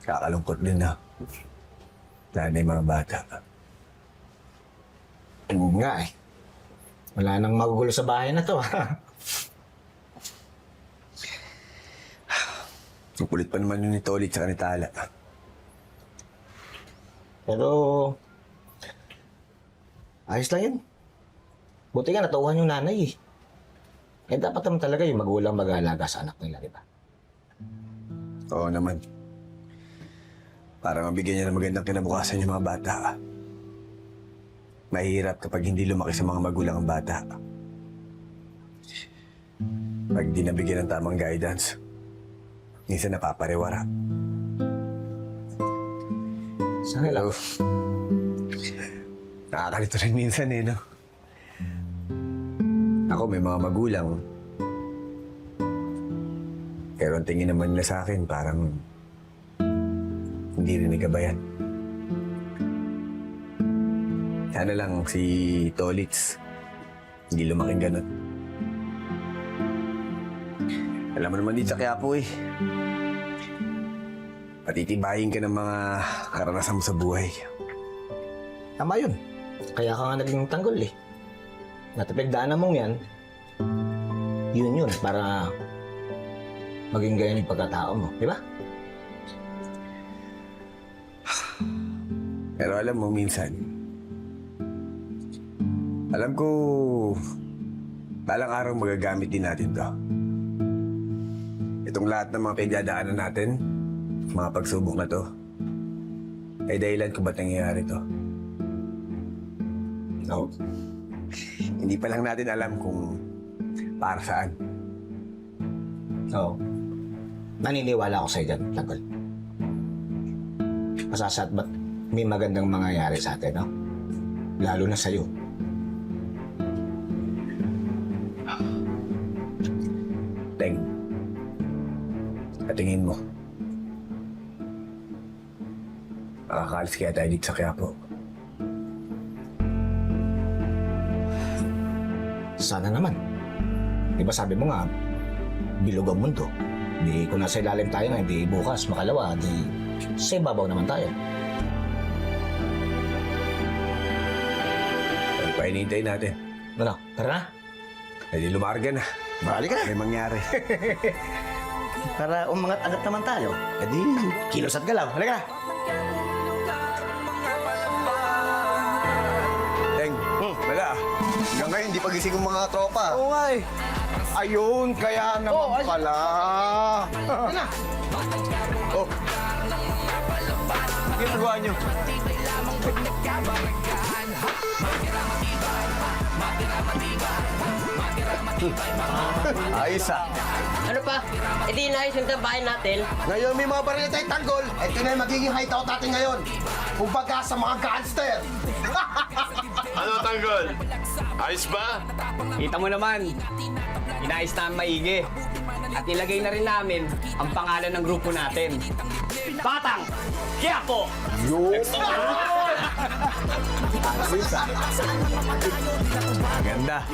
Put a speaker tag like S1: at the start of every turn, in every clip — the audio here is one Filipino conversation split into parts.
S1: Kakalungkot din na. Dahil na yung mga bata.
S2: Oo nga eh. Wala nang magugulo sa bahay na to.
S1: Ang kulit pa naman yun ni Tolit sa kanitala.
S2: Pero, ayos lang yun. Buti nga natauhan yung nanay eh. Eh dapat naman talaga yung magulang mag-aalaga sa anak nila, di ba?
S1: Oo naman. Para mabigyan niya ng magandang kinabukasan yung mga bata. Mahirap kapag hindi lumaki sa mga magulang ang bata. Pag di nabigyan ng tamang guidance, minsan napapariwara.
S2: Sana lang.
S1: Nakakalito rin minsan eh, no? Ako may mga magulang. Pero ang tingin naman nila sa akin parang hindi rin nagabayan. Sana lang si Tolits hindi lumaking ganun. Alam mo naman dito sa Quiapo eh. Patitibayin ka ng mga karanasan mo sa buhay.
S2: Tama yun. Kaya ka nga naging tanggol eh. Natapigdaanan mong yan, yun para maging ganyan yung pagkatao mo, di ba?
S1: Pero alam mo minsan, alam ko balang araw magagamit din natin to. Itong lahat ng mga pinagdadaanan natin, mga pagsubok na to, ay dahilan kung ba't nangyayari to. No. Hindi pa lang natin alam kung para saan.
S2: Oo. Naniniwala ako sa'yo dyan, tanggol. Masasat ba't may magandang mangyayari sa atin, no? Lalo na sa'yo.
S1: Teng, patingin mo. Makakalis kaya tayo dito sa Quiapo.
S2: Sana naman. Di ba sabi mo nga, bilog ang mundo. Di kung nasa ilalim tayo na, di bukas, makalawa, di sa ibabaw naman tayo.
S1: Ano pa hinihintay natin?
S2: Ano? Tara na.
S1: Eh di lumarga na.
S2: Balik ka na.
S1: May mangyari.
S2: Para umangat-angat naman tayo. E di, kilos at galaw. Halika na.
S1: Teng, wala. Hanggang ngayon, hindi pagising yung mga tropa.
S2: Oo nga eh.
S3: Ayun, kaya naman pala.
S2: Ano na?
S1: Oh, ginagawa nyo. Ayos ah.
S4: Ano pa? E di inayos yung tambahin natin.
S3: Ngayon may mga baril tayong tanggol. Ito na yung magiging hideout natin ngayon. Kumbaga sa mga gangster.
S5: Ano, Tanggol? Ayos ba?
S6: Kita mo naman, inayos namin maigi. At nilagay na rin namin ang pangalan ng grupo natin. Batang Quiapo!
S1: Maganda.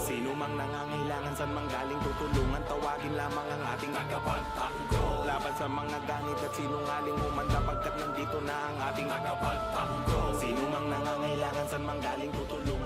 S7: Sino mang nangangailangan sa manggaling tutulungan, tawagin lamang ang ating tagapagtanggol. Laban sa mga ganit at sinungaling humanda pagkat nandito na ang ating tagapagtanggol. Sino mang nangangailangan sa manggaling tutulungan.